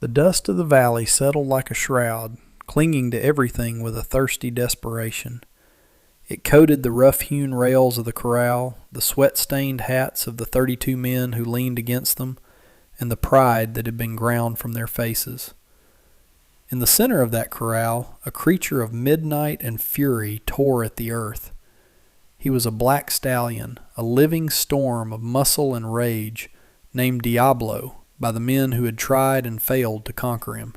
The dust of the valley settled like a shroud, clinging to everything with a thirsty desperation. It coated the rough-hewn rails of the corral, the sweat-stained hats of the 32 men who leaned against them, and the pride that had been ground from their faces. In the center of that corral, a creature of midnight and fury tore at the earth. He was a black stallion, a living storm of muscle and rage, named Diablo by the men who had tried and failed to conquer him.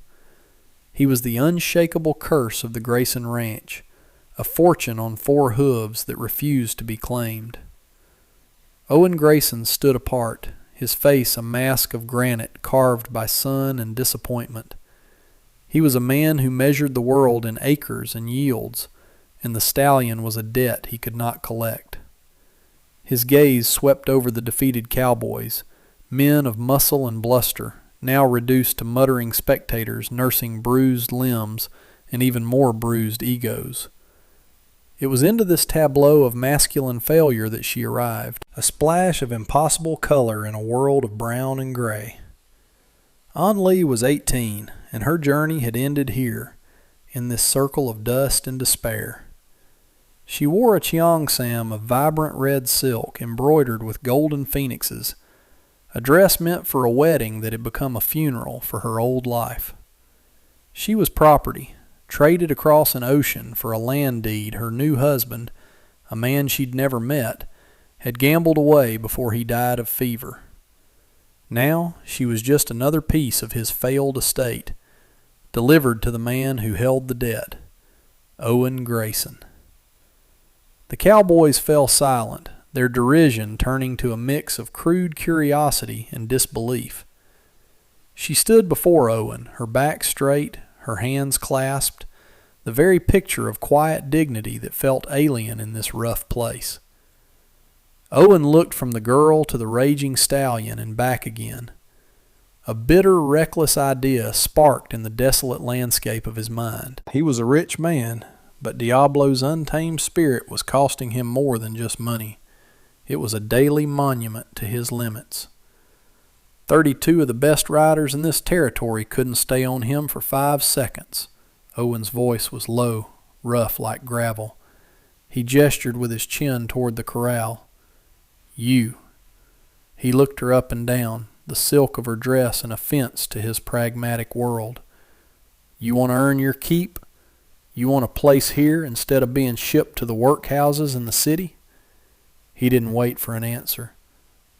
He was the unshakable curse of the Grayson Ranch, a fortune on 4 hooves that refused to be claimed. Owen Grayson stood apart, his face a mask of granite carved by sun and disappointment. He was a man who measured the world in acres and yields, and the stallion was a debt he could not collect. His gaze swept over the defeated cowboys, men of muscle and bluster, now reduced to muttering spectators nursing bruised limbs and even more bruised egos. It was into this tableau of masculine failure that she arrived, a splash of impossible color in a world of brown and gray. An Lee was 18, and her journey had ended here, in this circle of dust and despair. She wore a cheongsam of vibrant red silk embroidered with golden phoenixes, a dress meant for a wedding that had become a funeral for her old life. She was property, traded across an ocean for a land deed her new husband, a man she'd never met, had gambled away before he died of fever. Now she was just another piece of his failed estate, delivered to the man who held the debt, Owen Grayson. The cowboys fell silent, their derision turning to a mix of crude curiosity and disbelief. She stood before Owen, her back straight, her hands clasped, the very picture of quiet dignity that felt alien in this rough place. Owen looked from the girl to the raging stallion and back again. A bitter, reckless idea sparked in the desolate landscape of his mind. He was a rich man, but Diablo's untamed spirit was costing him more than just money. It was a daily monument to his limits. 32 of the best riders in this territory couldn't stay on him for 5 seconds. Owen's voice was low, rough like gravel. He gestured with his chin toward the corral. You. He looked her up and down, the silk of her dress an offense to his pragmatic world. You want to earn your keep? You want a place here instead of being shipped to the workhouses in the city? He didn't wait for an answer.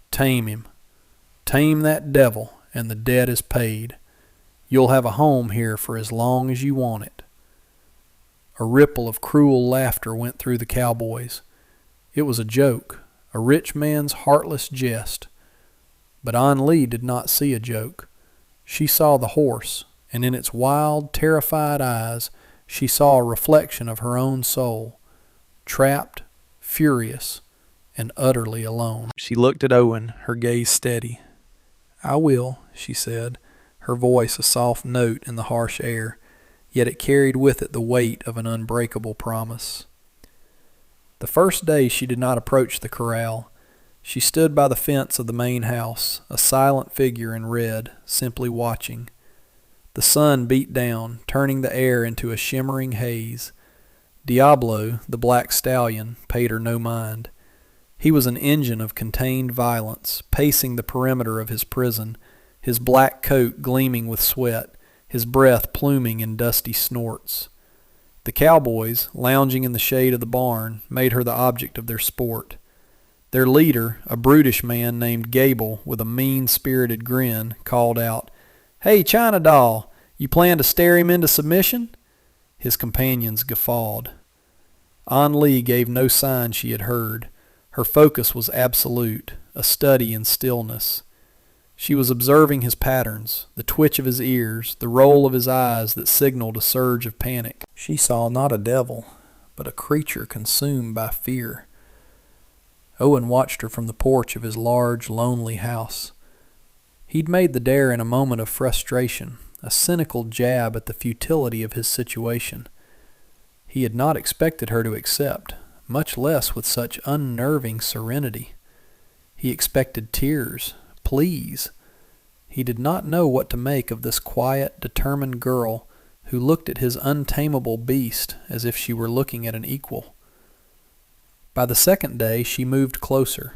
Tame him. Tame that devil, and the debt is paid. You'll have a home here for as long as you want it. A ripple of cruel laughter went through the cowboys. It was a joke, a rich man's heartless jest. But An Lee did not see a joke. She saw the horse, and in its wild, terrified eyes, she saw a reflection of her own soul, trapped, furious, and utterly alone. She looked at Owen, her gaze steady. I will, she said, her voice a soft note in the harsh air, yet it carried with it the weight of an unbreakable promise. The first day she did not approach the corral. She stood by the fence of the main house, a silent figure in red, simply watching. The sun beat down, turning the air into a shimmering haze. Diablo, the black stallion, paid her no mind. He was an engine of contained violence, pacing the perimeter of his prison, his black coat gleaming with sweat, his breath pluming in dusty snorts. The cowboys, lounging in the shade of the barn, made her the object of their sport. Their leader, a brutish man named Gable with a mean-spirited grin, called out, "Hey, China doll, you plan to stare him into submission?" His companions guffawed. An Lee gave no sign she had heard. Her focus was absolute, a study in stillness. She was observing his patterns, the twitch of his ears, the roll of his eyes that signaled a surge of panic. She saw not a devil, but a creature consumed by fear. Owen watched her from the porch of his large, lonely house. He'd made the dare in a moment of frustration, a cynical jab at the futility of his situation. He had not expected her to accept, much less with such unnerving serenity. He expected tears, pleas. He did not know what to make of this quiet, determined girl who looked at his untamable beast as if she were looking at an equal. By the second day she moved closer.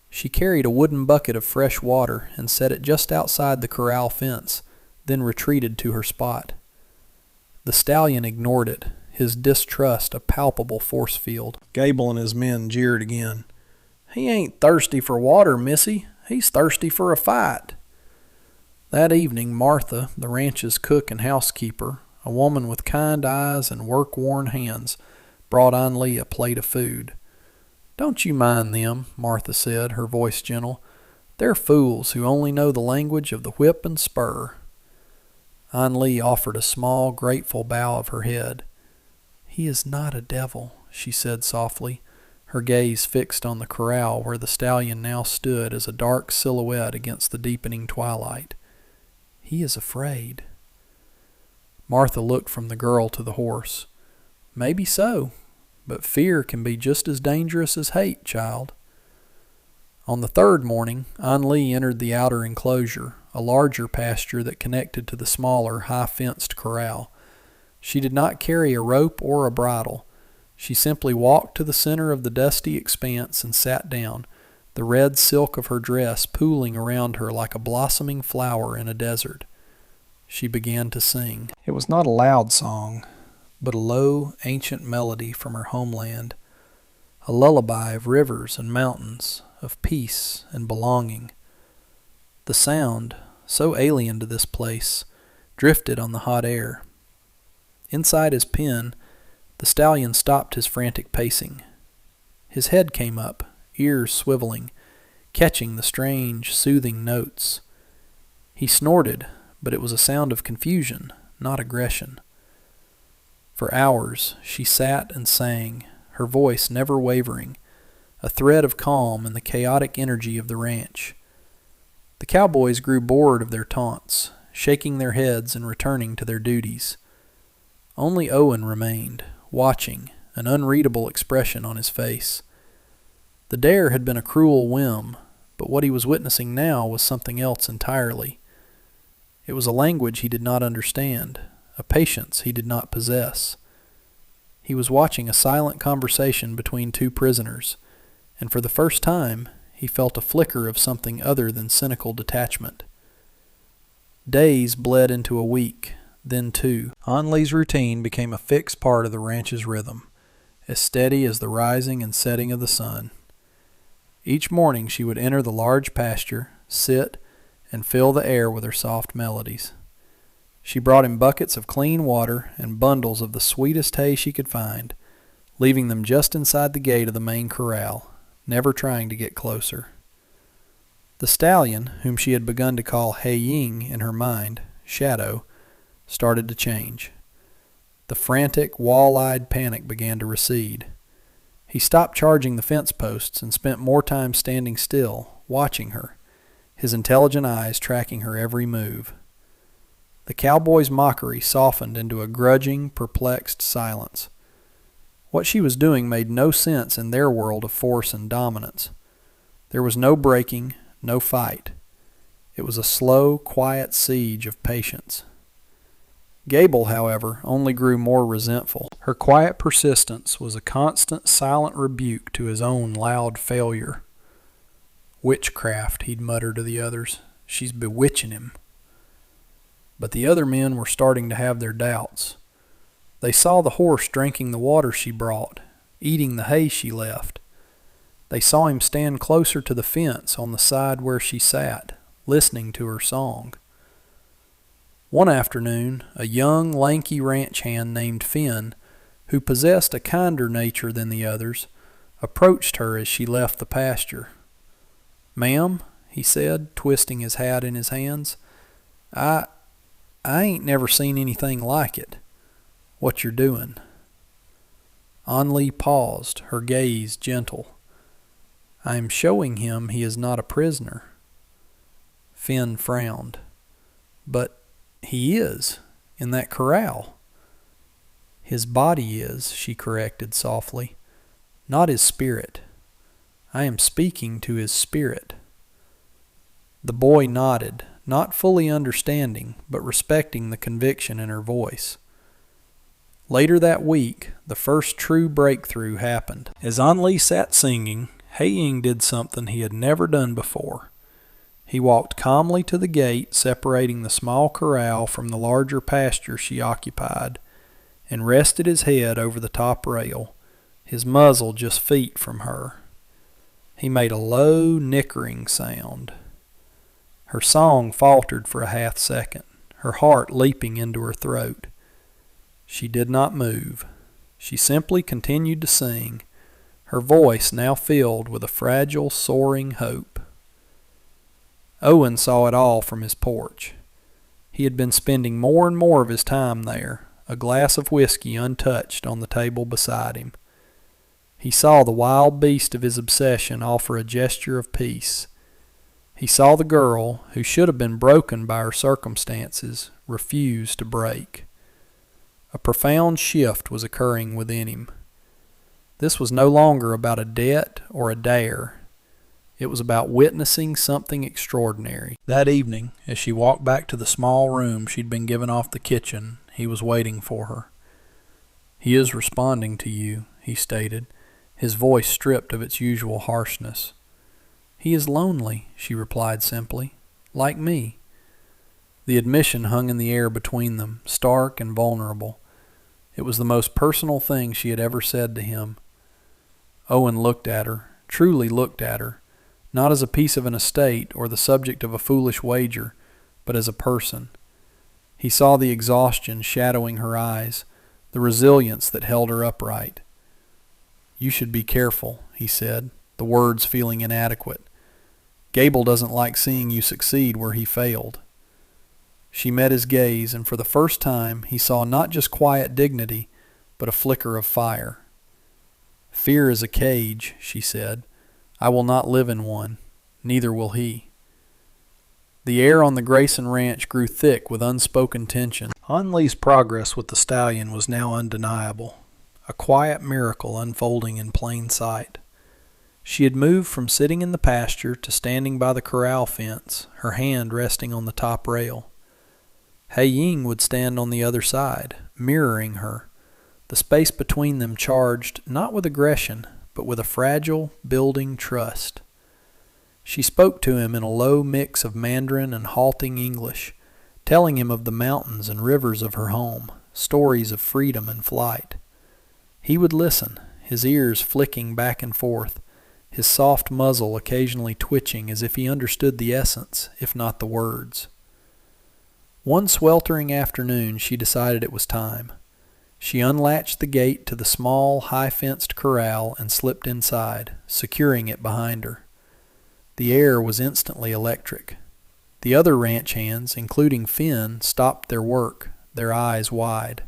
She carried a wooden bucket of fresh water and set it just outside the corral fence, then retreated to her spot. The stallion ignored it, his distrust a palpable force field. Gable and his men jeered again. "He ain't thirsty for water, missy. He's thirsty for a fight." That evening Martha, the ranch's cook and housekeeper, a woman with kind eyes and work-worn hands, brought Anli a plate of food. "Don't you mind them," Martha said, her voice gentle. "They're fools who only know the language of the whip and spur." Anli offered a small, grateful bow of her head. "He is not a devil," she said softly, her gaze fixed on the corral where the stallion now stood as a dark silhouette against the deepening twilight. "He is afraid." Martha looked from the girl to the horse. "Maybe so, but fear can be just as dangerous as hate, child." On the third morning, Anli entered the outer enclosure, a larger pasture that connected to the smaller, high-fenced corral. She did not carry a rope or a bridle. She simply walked to the center of the dusty expanse and sat down, the red silk of her dress pooling around her like a blossoming flower in a desert. She began to sing. It was not a loud song, but a low, ancient melody from her homeland, a lullaby of rivers and mountains, of peace and belonging. The sound, so alien to this place, drifted on the hot air. Inside his pen, the stallion stopped his frantic pacing. His head came up, ears swiveling, catching the strange, soothing notes. He snorted, but it was a sound of confusion, not aggression. For hours she sat and sang, her voice never wavering, a thread of calm in the chaotic energy of the ranch. The cowboys grew bored of their taunts, shaking their heads and returning to their duties. Only Owen remained, watching, an unreadable expression on his face. The dare had been a cruel whim, but what he was witnessing now was something else entirely. It was a language he did not understand, a patience he did not possess. He was watching a silent conversation between two prisoners, and for the first time he felt a flicker of something other than cynical detachment. Days bled into a week, then two. Anli's routine became a fixed part of the ranch's rhythm, as steady as the rising and setting of the sun. Each morning she would enter the large pasture, sit, and fill the air with her soft melodies. She brought him buckets of clean water and bundles of the sweetest hay she could find, leaving them just inside the gate of the main corral, never trying to get closer. The stallion, whom she had begun to call Hei Ying in her mind, Shadow, started to change. The frantic, wall-eyed panic began to recede. He stopped charging the fence posts and spent more time standing still, watching her, his intelligent eyes tracking her every move. The cowboy's mockery softened into a grudging, perplexed silence. What she was doing made no sense in their world of force and dominance. There was no breaking, no fight. It was a slow, quiet siege of patience. Gable, however, only grew more resentful. Her quiet persistence was a constant, silent rebuke to his own loud failure. "Witchcraft," he'd mutter to the others. "She's bewitching him." But the other men were starting to have their doubts. They saw the horse drinking the water she brought, eating the hay she left. They saw him stand closer to the fence on the side where she sat, listening to her song. One afternoon, a young, lanky ranch hand named Finn, who possessed a kinder nature than the others, approached her as she left the pasture. "Ma'am," he said, twisting his hat in his hands, I ain't never seen anything like it. What you're doing." Anli paused, her gaze gentle. "I am showing him he is not a prisoner." Finn frowned. "But he is, in that corral." "His body is," she corrected softly, "not his spirit. I am speaking to his spirit." The boy nodded, not fully understanding, but respecting the conviction in her voice. Later that week, the first true breakthrough happened. As An Li sat singing, Hae-Ying did something he had never done before. He walked calmly to the gate separating the small corral from the larger pasture she occupied, and rested his head over the top rail, his muzzle just feet from her. He made a low, nickering sound. Her song faltered for a half second, her heart leaping into her throat. She did not move. She simply continued to sing, her voice now filled with a fragile, soaring hope. Owen saw it all from his porch. He had been spending more and more of his time there, a glass of whiskey untouched on the table beside him. He saw the wild beast of his obsession offer a gesture of peace. He saw the girl, who should have been broken by her circumstances, refuse to break. A profound shift was occurring within him. This was no longer about a debt or a dare. It was about witnessing something extraordinary. That evening, as she walked back to the small room she'd been given off the kitchen, he was waiting for her. "He is responding to you," he stated, his voice stripped of its usual harshness. "He is lonely," she replied simply, "like me." The admission hung in the air between them, stark and vulnerable. It was the most personal thing she had ever said to him. Owen looked at her, truly looked at her, not as a piece of an estate or the subject of a foolish wager, but as a person. He saw the exhaustion shadowing her eyes, the resilience that held her upright. "You should be careful," he said, the words feeling inadequate. "Gable doesn't like seeing you succeed where he failed." She met his gaze, and for the first time he saw not just quiet dignity, but a flicker of fire. "Fear is a cage," she said. "I will not live in one. Neither will he." The air on the Grayson ranch grew thick with unspoken tension. An Li's progress with the Stallion was now undeniable, a quiet miracle unfolding in plain sight. She had moved from sitting in the pasture to standing by the corral fence, her hand resting on the top rail. Hae-Ying would stand on the other side, mirroring her, the space between them charged not with aggression, but with a fragile, building trust. She spoke to him in a low mix of Mandarin and halting English, telling him of the mountains and rivers of her home, stories of freedom and flight. He would listen, his ears flicking back and forth, his soft muzzle occasionally twitching as if he understood the essence, if not the words. One sweltering afternoon she decided it was time. She unlatched the gate to the small, high-fenced corral and slipped inside, securing it behind her. The air was instantly electric. The other ranch hands, including Finn, stopped their work, their eyes wide.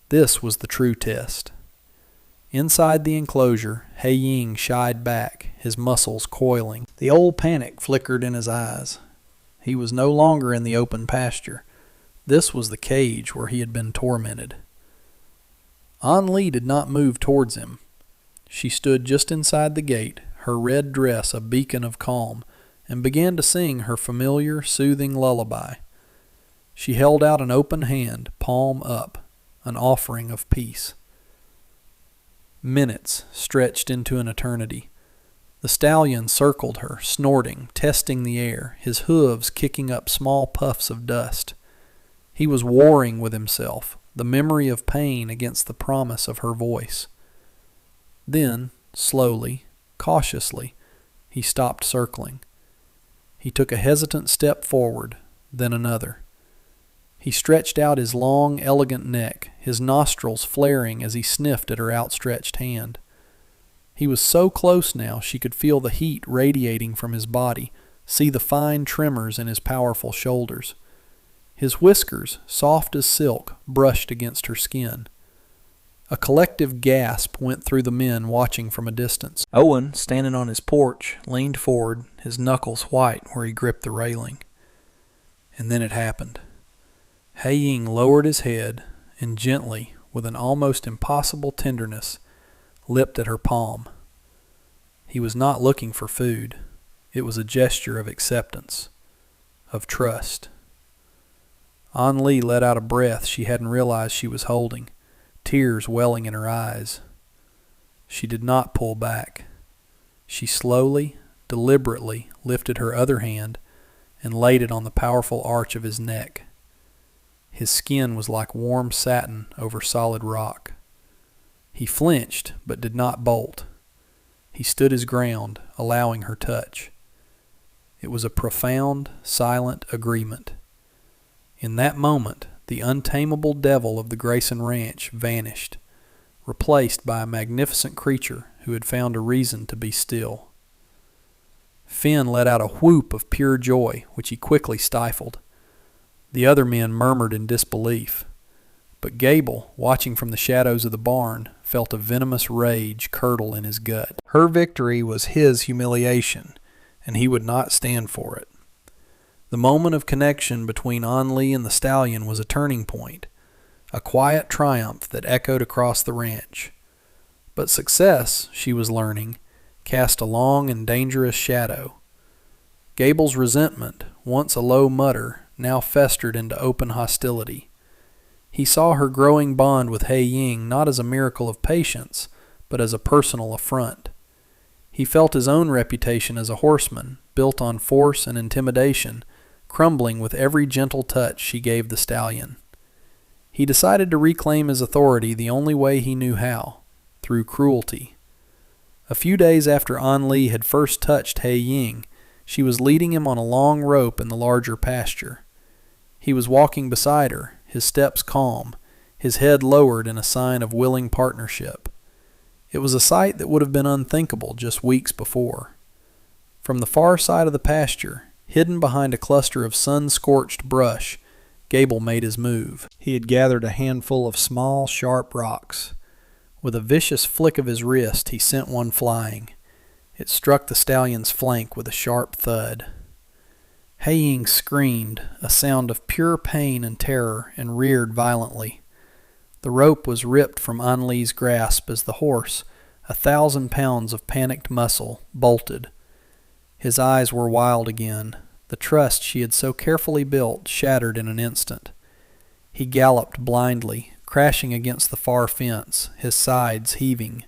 This was the true test. Inside the enclosure, Hae-Ying shied back, his muscles coiling. The old panic flickered in his eyes. He was no longer in the open pasture. This was the cage where he had been tormented. An Li did not move towards him. She stood just inside the gate, her red dress a beacon of calm, and began to sing her familiar, soothing lullaby. She held out an open hand, palm up, an offering of peace. Minutes stretched into an eternity. The Stallion circled her, snorting, testing the air, his hooves kicking up small puffs of dust. He was warring with himself, the memory of pain against the promise of her voice. Then, slowly, cautiously, he stopped circling. He took a hesitant step forward, then another. He stretched out his long, elegant neck, his nostrils flaring as he sniffed at her outstretched hand. He was so close now she could feel the heat radiating from his body, see the fine tremors in his powerful shoulders. His whiskers, soft as silk, brushed against her skin. A collective gasp went through the men watching from a distance. Owen, standing on his porch, leaned forward, his knuckles white where he gripped the railing. And then it happened. Hae-Ying lowered his head and gently, with an almost impossible tenderness, lipped at her palm. He was not looking for food. It was a gesture of acceptance, of trust. An Lee let out a breath she hadn't realized she was holding, tears welling in her eyes. She did not pull back. She slowly, deliberately lifted her other hand and laid it on the powerful arch of his neck. His skin was like warm satin over solid rock. He flinched, but did not bolt. He stood his ground, allowing her touch. It was a profound, silent agreement. In that moment, the untamable devil of the Grayson Ranch vanished, replaced by a magnificent creature who had found a reason to be still. Finn let out a whoop of pure joy, which he quickly stifled. The other men murmured in disbelief. But Gable, watching from the shadows of the barn, felt a venomous rage curdle in his gut. Her victory was his humiliation, and he would not stand for it. The moment of connection between An Lee and the Stallion was a turning point, a quiet triumph that echoed across the ranch. But success, she was learning, cast a long and dangerous shadow. Gable's resentment, once a low mutter, now festered into open hostility. He saw her growing bond with Hei Ying not as a miracle of patience, but as a personal affront. He felt his own reputation as a horseman, built on force and intimidation, crumbling with every gentle touch she gave the stallion. He decided to reclaim his authority the only way he knew how, through cruelty. A few days after An Lee had first touched Hei Ying, she was leading him on a long rope in the larger pasture. He was walking beside her, his steps calm, his head lowered in a sign of willing partnership. It was a sight that would have been unthinkable just weeks before. From the far side of the pasture, hidden behind a cluster of sun-scorched brush, Gable made his move. He had gathered a handful of small, sharp rocks. With a vicious flick of his wrist, he sent one flying. It struck the stallion's flank with a sharp thud. Hei Ying screamed, a sound of pure pain and terror, and reared violently. The rope was ripped from An Lee's grasp as the horse, 1,000 pounds of panicked muscle, bolted. His eyes were wild again. The trust she had so carefully built shattered in an instant. He galloped blindly, crashing against the far fence, his sides heaving.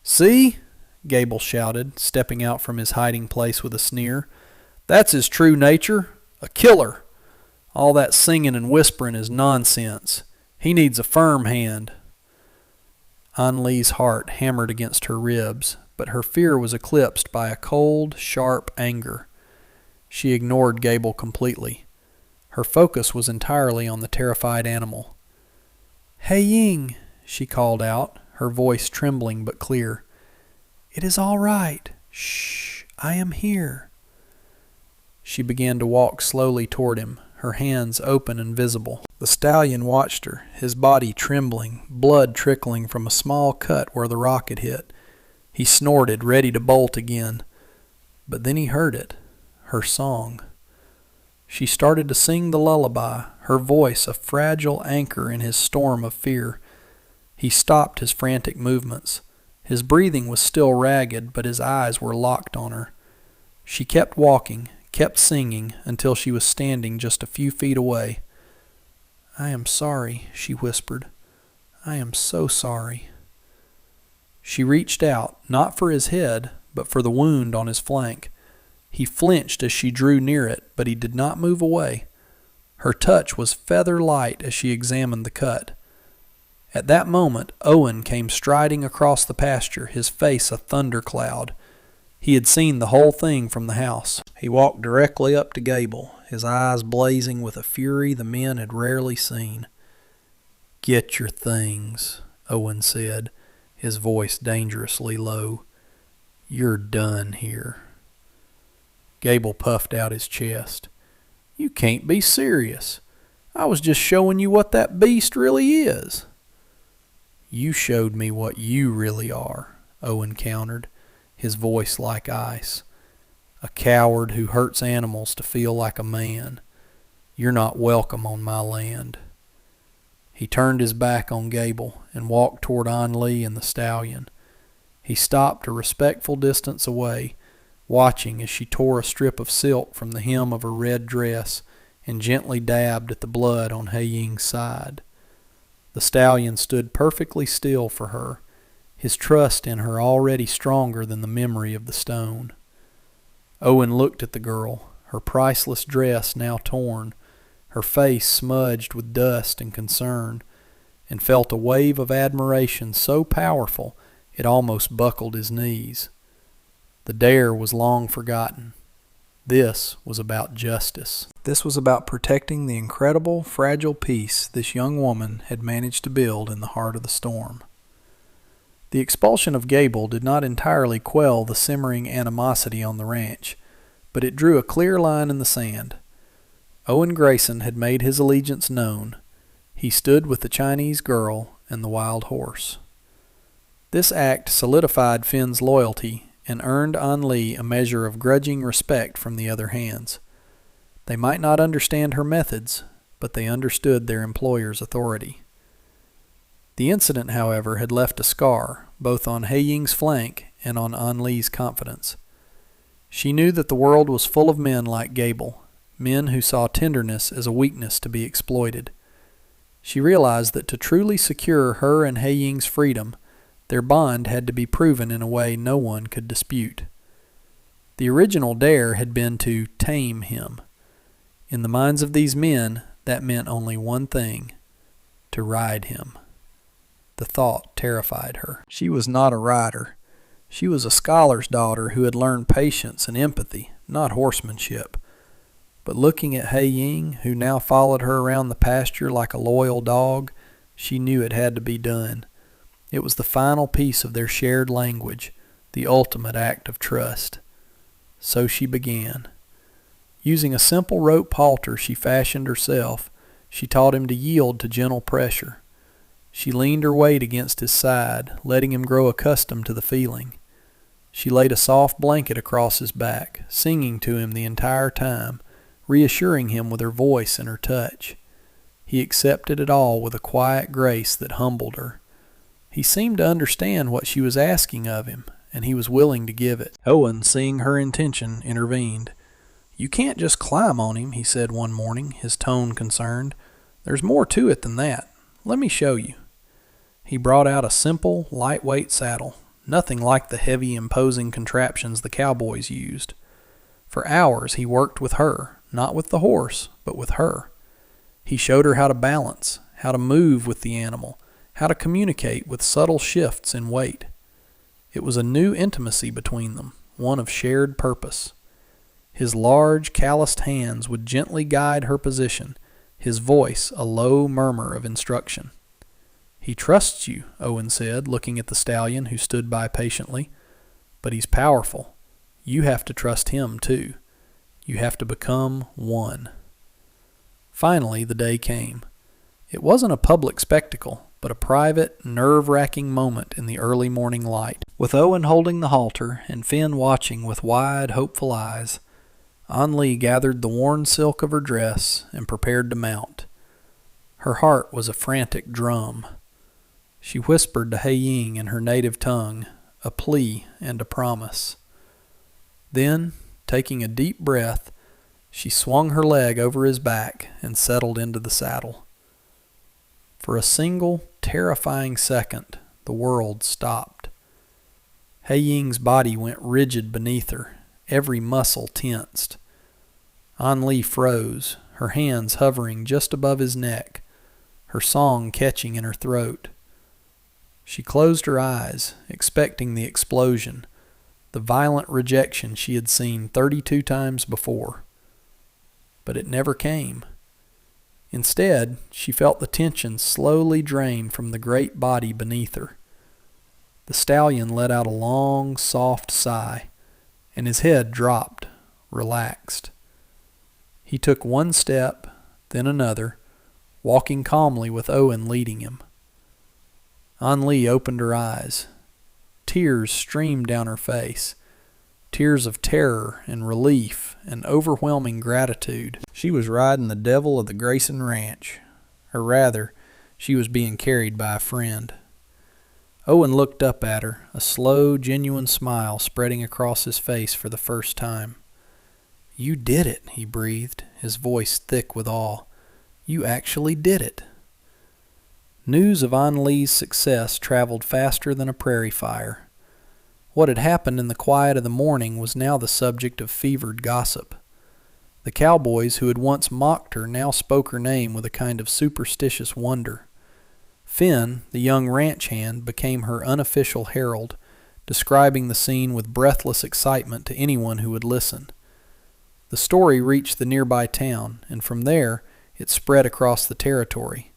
"See?" Gable shouted, stepping out from his hiding place with a sneer. "That's his true nature, a killer. All that singing and whispering is nonsense. He needs a firm hand." An Lee's heart hammered against her ribs, but her fear was eclipsed by a cold, sharp anger. She ignored Gable completely. Her focus was entirely on the terrified animal. "Hei Ying," she called out, her voice trembling but clear. "It is all right. Shh, I am here." She began to walk slowly toward him, her hands open and visible. The stallion watched her, his body trembling, blood trickling from a small cut where the rock had hit. He snorted, ready to bolt again. But then he heard it, her song. She started to sing the lullaby, her voice a fragile anchor in his storm of fear. He stopped his frantic movements. His breathing was still ragged, but his eyes were locked on her. She kept walking, kept singing, until she was standing just a few feet away. "I am sorry," she whispered. "I am so sorry." She reached out, not for his head, but for the wound on his flank. He flinched as she drew near it, but he did not move away. Her touch was feather light as she examined the cut. At that moment, Owen came striding across the pasture, his face a thundercloud. He had seen the whole thing from the house. He walked directly up to Gable, his eyes blazing with a fury the men had rarely seen. "Get your things," Owen said, his voice dangerously low. "You're done here." Gable puffed out his chest. "You can't be serious. I was just showing you what that beast really is." "You showed me what you really are," Owen countered, his voice like ice. "A coward who hurts animals to feel like a man. You're not welcome on my land." He turned his back on Gable and walked toward An Lee and the stallion. He stopped a respectful distance away, watching as she tore a strip of silk from the hem of her red dress and gently dabbed at the blood on Hei Ying's side. The stallion stood perfectly still for her, his trust in her already stronger than the memory of the stone. Owen looked at the girl, her priceless dress now torn, her face smudged with dust and concern, and felt a wave of admiration so powerful it almost buckled his knees. The dare was long forgotten. This was about justice. This was about protecting the incredible, fragile peace this young woman had managed to build in the heart of the storm. The expulsion of Gable did not entirely quell the simmering animosity on the ranch, but it drew a clear line in the sand. Owen Grayson had made his allegiance known. He stood with the Chinese girl and the wild horse. This act solidified Finn's loyalty and earned An Li a measure of grudging respect from the other hands. They might not understand her methods, but they understood their employer's authority. The incident, however, had left a scar, both on Hei Ying's flank and on An Li's confidence. She knew that the world was full of men like Gable, men who saw tenderness as a weakness to be exploited. She realized that to truly secure her and Hei Ying's freedom, their bond had to be proven in a way no one could dispute. The original dare had been to tame him. In the minds of these men, that meant only one thing: to ride him. The thought terrified her. She was not a rider. She was a scholar's daughter who had learned patience and empathy, not horsemanship. But looking at Hei Ying, who now followed her around the pasture like a loyal dog, she knew it had to be done. It was the final piece of their shared language, the ultimate act of trust. So she began. Using a simple rope halter she fashioned herself, she taught him to yield to gentle pressure. She leaned her weight against his side, letting him grow accustomed to the feeling. She laid a soft blanket across his back, singing to him the entire time, reassuring him with her voice and her touch. He accepted it all with a quiet grace that humbled her. He seemed to understand what she was asking of him, and he was willing to give it. Owen, seeing her intention, intervened. "You can't just climb on him," he said one morning, his tone concerned. "There's more to it than that. Let me show you." He brought out a simple, lightweight saddle, nothing like the heavy, imposing contraptions the cowboys used. For hours he worked with her, not with the horse, but with her. He showed her how to balance, how to move with the animal, how to communicate with subtle shifts in weight. It was a new intimacy between them, one of shared purpose. His large, calloused hands would gently guide her position, his voice a low murmur of instruction. "He trusts you," Owen said, looking at the stallion who stood by patiently. "But he's powerful. You have to trust him, too. You have to become one." Finally, the day came. It wasn't a public spectacle, but a private, nerve-wracking moment in the early morning light. With Owen holding the halter and Finn watching with wide, hopeful eyes, An Li gathered the worn silk of her dress and prepared to mount. Her heart was a frantic drum. She whispered to Hei Ying in her native tongue, a plea and a promise. Then, taking a deep breath, she swung her leg over his back and settled into the saddle. For a single, terrifying second, the world stopped. Hei Ying's body went rigid beneath her, every muscle tensed. An Li froze, her hands hovering just above his neck, her song catching in her throat. She closed her eyes, expecting the explosion, the violent rejection she had seen 32 times before. But it never came. Instead, she felt the tension slowly drain from the great body beneath her. The stallion let out a long, soft sigh, and his head dropped, relaxed. He took one step, then another, walking calmly with Owen leading him. An Li opened her eyes. Tears streamed down her face, tears of terror and relief and overwhelming gratitude. She was riding the devil of the Grayson Ranch, or rather, she was being carried by a friend. Owen looked up at her, a slow, genuine smile spreading across his face for the first time. "You did it," he breathed, his voice thick with awe. "You actually did it." News of An Lee's success traveled faster than a prairie fire. What had happened in the quiet of the morning was now the subject of fevered gossip. The cowboys who had once mocked her now spoke her name with a kind of superstitious wonder. Finn, the young ranch hand, became her unofficial herald, describing the scene with breathless excitement to anyone who would listen. The story reached the nearby town, and from there it spread across the territory.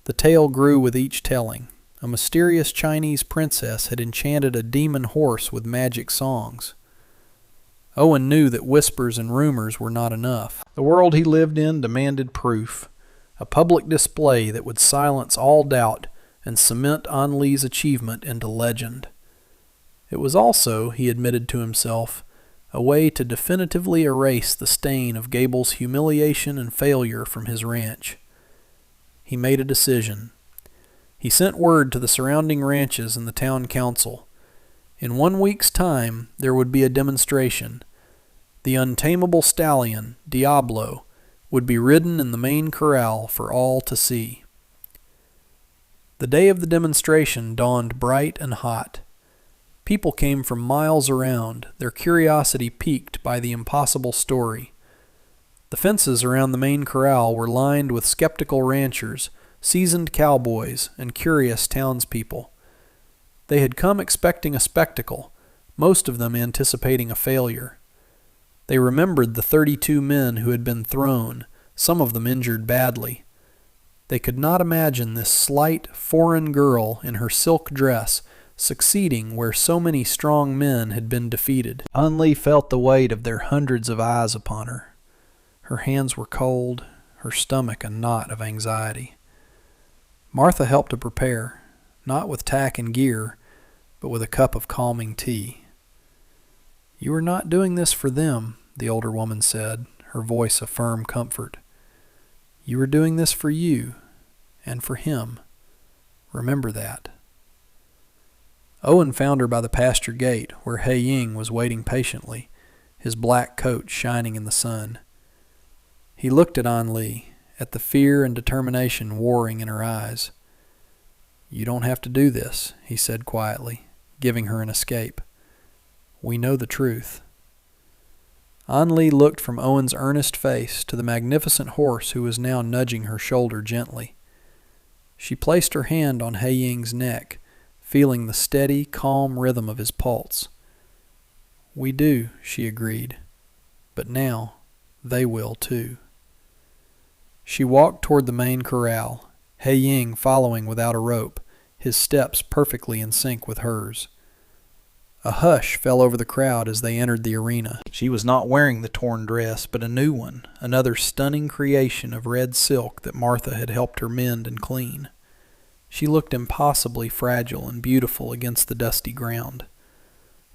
The tale grew with each telling. A mysterious Chinese princess had enchanted a demon horse with magic songs. Owen knew that whispers and rumors were not enough. The world he lived in demanded proof, a public display that would silence all doubt and cement An Lee's achievement into legend. It was also, he admitted to himself, a way to definitively erase the stain of Gable's humiliation and failure from his ranch. He made a decision. He sent word to the surrounding ranches and the town council. In 1 week's time, there would be a demonstration. The untamable stallion, Diablo, would be ridden in the main corral for all to see. The day of the demonstration dawned bright and hot. People came from miles around, their curiosity piqued by the impossible story. The fences around the main corral were lined with skeptical ranchers, seasoned cowboys, and curious townspeople. They had come expecting a spectacle, most of them anticipating a failure. They remembered the 32 men who had been thrown, some of them injured badly. They could not imagine this slight, foreign girl in her silk dress succeeding where so many strong men had been defeated. An Lee felt the weight of their hundreds of eyes upon her. Her hands were cold, her stomach a knot of anxiety. Martha helped to prepare, not with tack and gear, but with a cup of calming tea. "You are not doing this for them," the older woman said, her voice a firm comfort. "You are doing this for you, and for him. Remember that." Owen found her by the pasture gate, where Hei Ying was waiting patiently, his black coat shining in the sun. He looked at An Lee, at the fear and determination warring in her eyes. "You don't have to do this," he said quietly, giving her an escape. "We know the truth." An Lee looked from Owen's earnest face to the magnificent horse who was now nudging her shoulder gently. She placed her hand on Hei Ying's neck, feeling the steady, calm rhythm of his pulse. "We do," she agreed. "But now, they will too." She walked toward the main corral, Hei Ying following without a rope, his steps perfectly in sync with hers. A hush fell over the crowd as they entered the arena. She was not wearing the torn dress, but a new one, another stunning creation of red silk that Martha had helped her mend and clean. She looked impossibly fragile and beautiful against the dusty ground.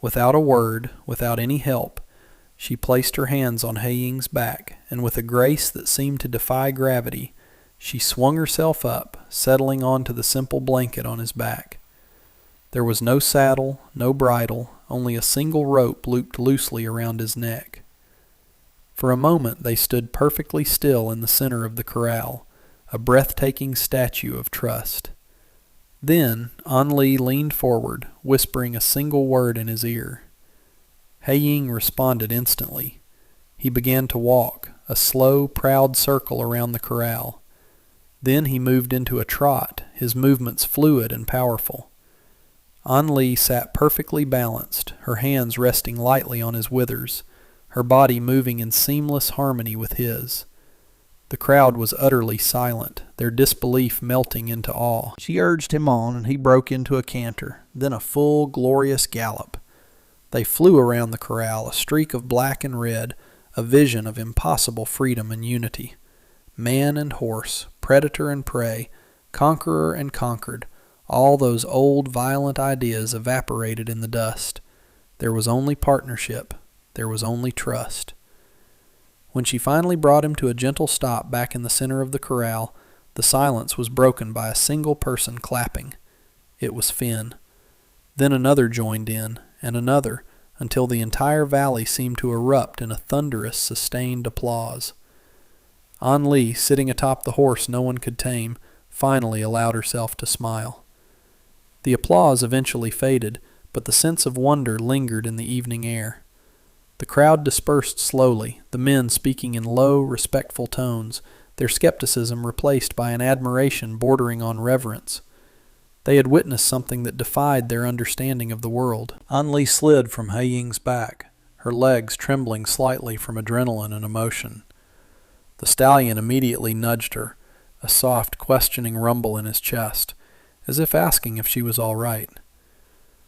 Without a word, without any help, she placed her hands on Hei Ying's back, and with a grace that seemed to defy gravity, she swung herself up, settling onto the simple blanket on his back. There was no saddle, no bridle, only a single rope looped loosely around his neck. For a moment they stood perfectly still in the center of the corral, a breathtaking statue of trust. Then An Lee leaned forward, whispering a single word in his ear. Hei Ying responded instantly. He began to walk, a slow, proud circle around the corral. Then he moved into a trot, his movements fluid and powerful. An Lee sat perfectly balanced, her hands resting lightly on his withers, her body moving in seamless harmony with his. The crowd was utterly silent, their disbelief melting into awe. She urged him on, and he broke into a canter, then a full, glorious gallop. They flew around the corral, a streak of black and red, a vision of impossible freedom and unity. Man and horse, predator and prey, conqueror and conquered, all those old violent ideas evaporated in the dust. There was only partnership. There was only trust. When she finally brought him to a gentle stop back in the center of the corral, the silence was broken by a single person clapping. It was Finn. Then another joined in, and another, until the entire valley seemed to erupt in a thunderous, sustained applause. An Li, sitting atop the horse no one could tame, finally allowed herself to smile. The applause eventually faded, but the sense of wonder lingered in the evening air. The crowd dispersed slowly, the men speaking in low, respectful tones, their skepticism replaced by an admiration bordering on reverence. They had witnessed something that defied their understanding of the world. An Li slid from He Ying's back, her legs trembling slightly from adrenaline and emotion. The stallion immediately nudged her, a soft, questioning rumble in his chest, as if asking if she was all right.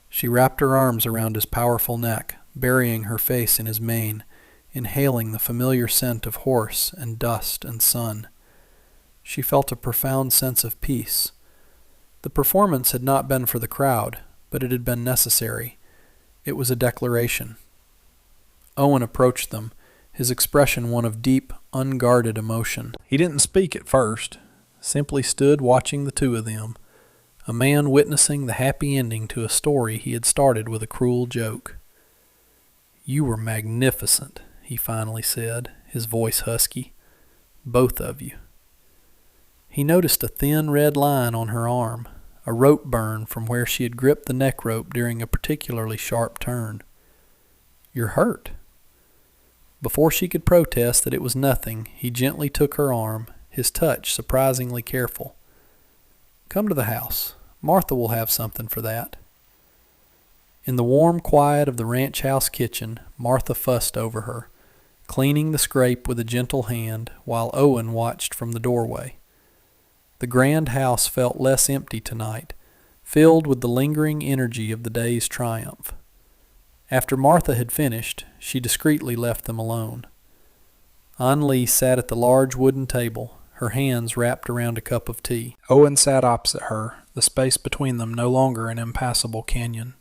She wrapped her arms around his powerful neck, burying her face in his mane, inhaling the familiar scent of horse and dust and sun. She felt a profound sense of peace. The performance had not been for the crowd, but it had been necessary. It was a declaration. Owen approached them, his expression one of deep, unguarded emotion. He didn't speak at first, simply stood watching the two of them, a man witnessing the happy ending to a story he had started with a cruel joke. "You were magnificent," he finally said, his voice husky. "Both of you." He noticed a thin red line on her arm, a rope burn from where she had gripped the neck rope during a particularly sharp turn. "You're hurt." Before she could protest that it was nothing, he gently took her arm, his touch surprisingly careful. "Come to the house. Martha will have something for that." In the warm quiet of the ranch house kitchen, Martha fussed over her, cleaning the scrape with a gentle hand while Owen watched from the doorway. The grand house felt less empty tonight, filled with the lingering energy of the day's triumph. After Martha had finished, she discreetly left them alone. An Li sat at the large wooden table, her hands wrapped around a cup of tea. Owen sat opposite her, the space between them no longer an impassable canyon.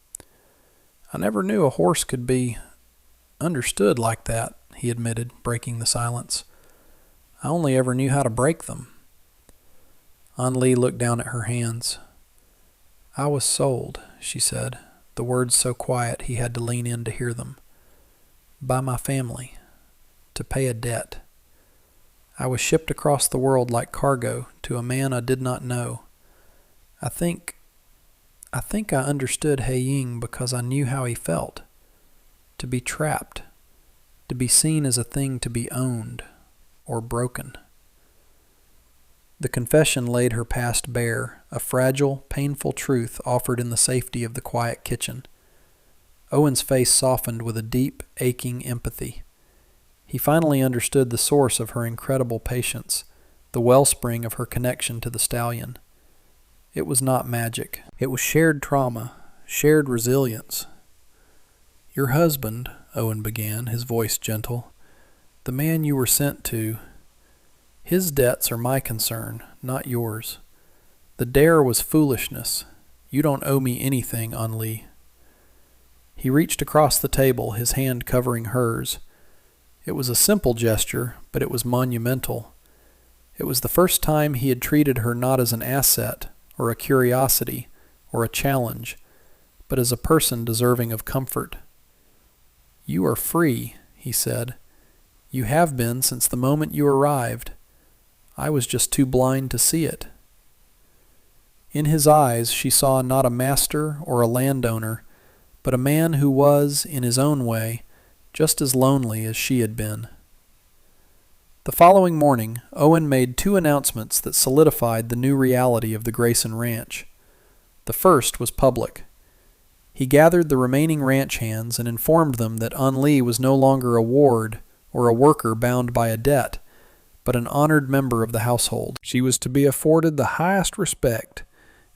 "I never knew a horse could be understood like that," he admitted, breaking the silence. "I only ever knew how to break them." An Li looked down at her hands. "I was sold," she said, the words so quiet he had to lean in to hear them. "By my family, to pay a debt. I was shipped across the world like cargo to a man I did not know. I think I understood He Ying because I knew how he felt. To be trapped, to be seen as a thing to be owned or broken." The confession laid her past bare, a fragile, painful truth offered in the safety of the quiet kitchen. Owen's face softened with a deep, aching empathy. He finally understood the source of her incredible patience, the wellspring of her connection to the stallion. It was not magic. It was shared trauma, shared resilience. "Your husband," Owen began, his voice gentle, "the man you were sent to, his debts are my concern, not yours. The dare was foolishness. You don't owe me anything, An Li." He reached across the table, his hand covering hers. It was a simple gesture, but it was monumental. It was the first time he had treated her not as an asset, or a curiosity, or a challenge, but as a person deserving of comfort. "You are free," he said. "You have been since the moment you arrived. I was just too blind to see it." In his eyes she saw not a master or a landowner, but a man who was, in his own way, just as lonely as she had been. The following morning, Owen made 2 announcements that solidified the new reality of the Grayson Ranch. The first was public. He gathered the remaining ranch hands and informed them that An Li was no longer a ward or a worker bound by a debt, but an honored member of the household. She was to be afforded the highest respect,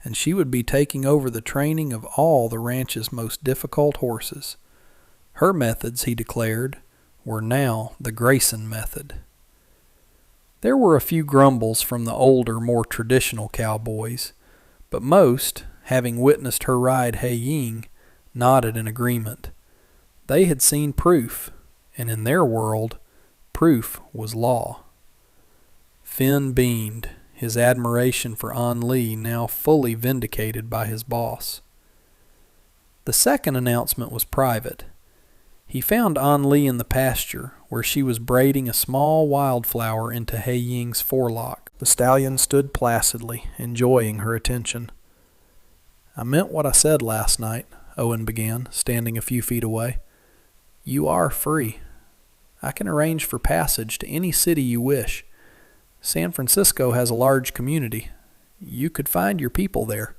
and she would be taking over the training of all the ranch's most difficult horses. Her methods, he declared, were now the Grayson method. There were a few grumbles from the older, more traditional cowboys, but most, having witnessed her ride He Ying, nodded in agreement. They had seen proof, and in their world, proof was law. Finn beamed, his admiration for An Li now fully vindicated by his boss. The second announcement was private. He found An Li in the pasture, where she was braiding a small wildflower into He Ying's forelock. The stallion stood placidly, enjoying her attention. "I meant what I said last night," Owen began, standing a few feet away. "You are free. I can arrange for passage to any city you wish. San Francisco has a large community. You could find your people there.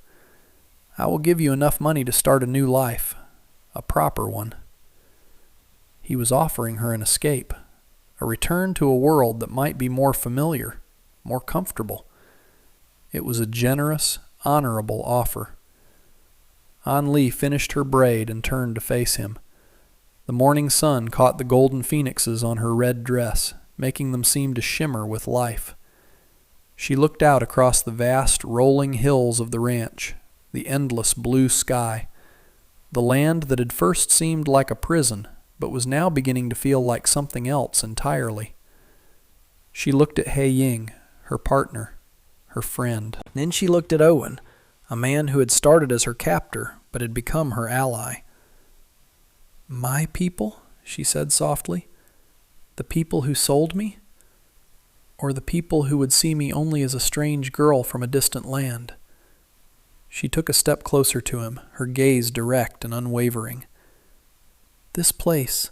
I will give you enough money to start a new life, a proper one." He was offering her an escape, a return to a world that might be more familiar, more comfortable. It was a generous, honorable offer. An Li finished her braid and turned to face him. The morning sun caught the golden phoenixes on her red dress, making them seem to shimmer with life. She looked out across the vast, rolling hills of the ranch, the endless blue sky, the land that had first seemed like a prison, but was now beginning to feel like something else entirely. She looked at He Ying, her partner, her friend. Then she looked at Owen, a man who had started as her captor, but had become her ally. "My people?" she said softly. "The people who sold me? Or the people who would see me only as a strange girl from a distant land?" She took a step closer to him, her gaze direct and unwavering. "This place.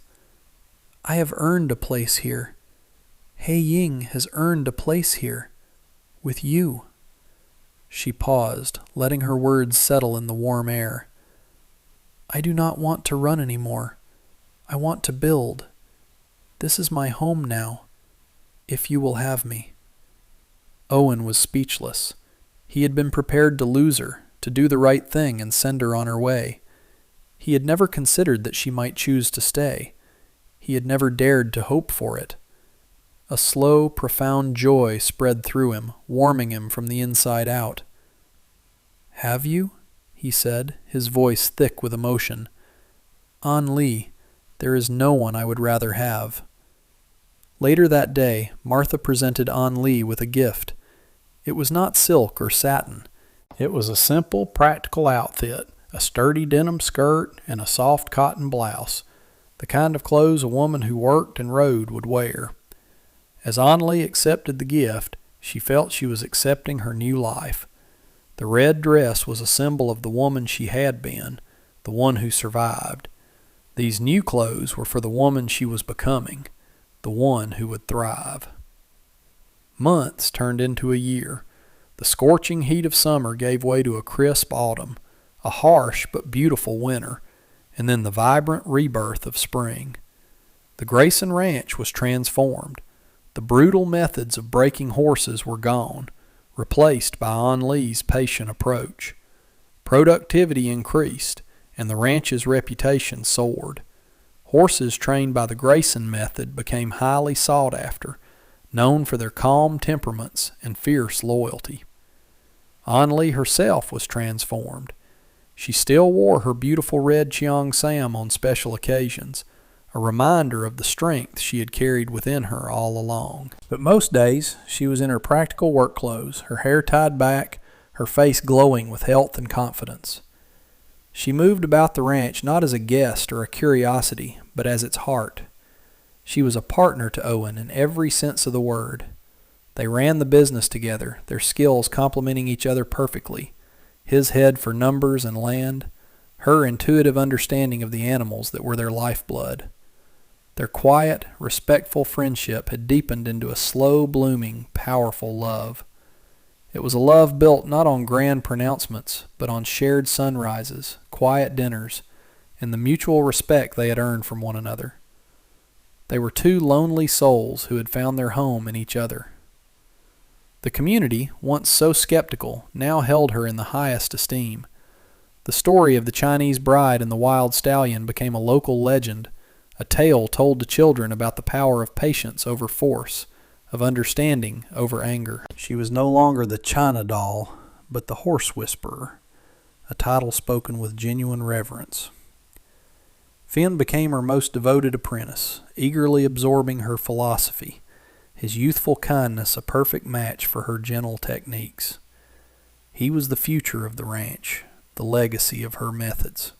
I have earned a place here. He Ying has earned a place here. With you." She paused, letting her words settle in the warm air. "I do not want to run anymore. I want to build. This is my home now, if you will have me." Owen was speechless. He had been prepared to lose her, to do the right thing and send her on her way. He had never considered that she might choose to stay. He had never dared to hope for it. A slow, profound joy spread through him, warming him from the inside out. "Have you?" he said, his voice thick with emotion. "An Li, there is no one I would rather have." Later that day, Martha presented An Li with a gift. It was not silk or satin. It was a simple, practical outfit, a sturdy denim skirt and a soft cotton blouse, the kind of clothes a woman who worked and rode would wear. As An Li accepted the gift, she felt she was accepting her new life. The red dress was a symbol of the woman she had been, the one who survived. These new clothes were for the woman she was becoming, the one who would thrive. Months turned into a year. The scorching heat of summer gave way to a crisp autumn, a harsh but beautiful winter, and then the vibrant rebirth of spring. The Grayson Ranch was transformed. The brutal methods of breaking horses were gone, replaced by An Li's patient approach. Productivity increased, and the ranch's reputation soared. Horses trained by the Grayson method became highly sought after, known for their calm temperaments and fierce loyalty. An Li herself was transformed. She still wore her beautiful red Cheong Sam on special occasions, a reminder of the strength she had carried within her all along. But most days, she was in her practical work clothes, her hair tied back, her face glowing with health and confidence. She moved about the ranch not as a guest or a curiosity, but as its heart. She was a partner to Owen in every sense of the word. They ran the business together, their skills complementing each other perfectly. His head for numbers and land, her intuitive understanding of the animals that were their lifeblood. Their quiet, respectful friendship had deepened into a slow-blooming, powerful love. It was a love built not on grand pronouncements, but on shared sunrises, quiet dinners, and the mutual respect they had earned from one another. They were two lonely souls who had found their home in each other. The community, once so skeptical, now held her in the highest esteem. The story of the Chinese bride and the wild stallion became a local legend, a tale told to children about the power of patience over force, of understanding over anger. She was no longer the China doll, but the horse whisperer, a title spoken with genuine reverence. Finn became her most devoted apprentice, eagerly absorbing her philosophy. his youthful kindness a perfect match for her gentle techniques. He was the future of the ranch, the legacy of her methods.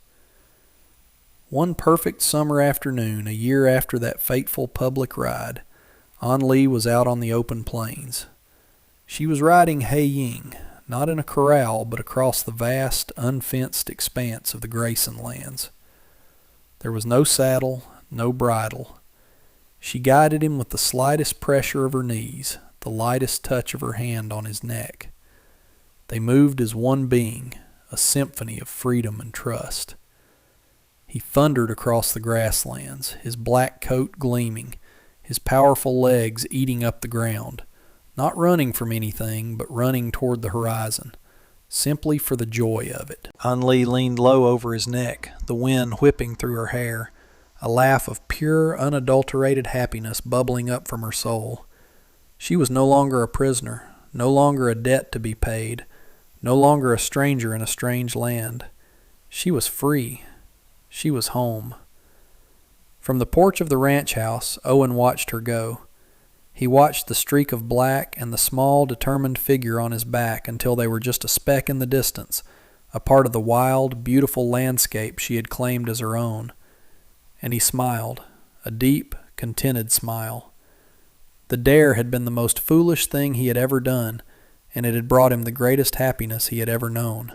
One perfect summer afternoon, a year after that fateful public ride, An Lee was out on the open plains. She was riding Hei Ying, not in a corral, but across the vast, unfenced expanse of the Grayson lands. There was no saddle, no bridle. She guided him with the slightest pressure of her knees, the lightest touch of her hand on his neck. They moved as one being, a symphony of freedom and trust. He thundered across the grasslands, his black coat gleaming, his powerful legs eating up the ground, not running from anything, but running toward the horizon, simply for the joy of it. An Lee leaned low over his neck, the wind whipping through her hair, a laugh of pure, unadulterated happiness bubbling up from her soul. She was no longer a prisoner, no longer a debt to be paid, no longer a stranger in a strange land. She was free. She was home. From the porch of the ranch house, Owen watched her go. He watched the streak of black and the small, determined figure on his back until they were just a speck in the distance, a part of the wild, beautiful landscape she had claimed as her own. And he smiled, a deep, contented smile. The dare had been the most foolish thing he had ever done, and it had brought him the greatest happiness he had ever known.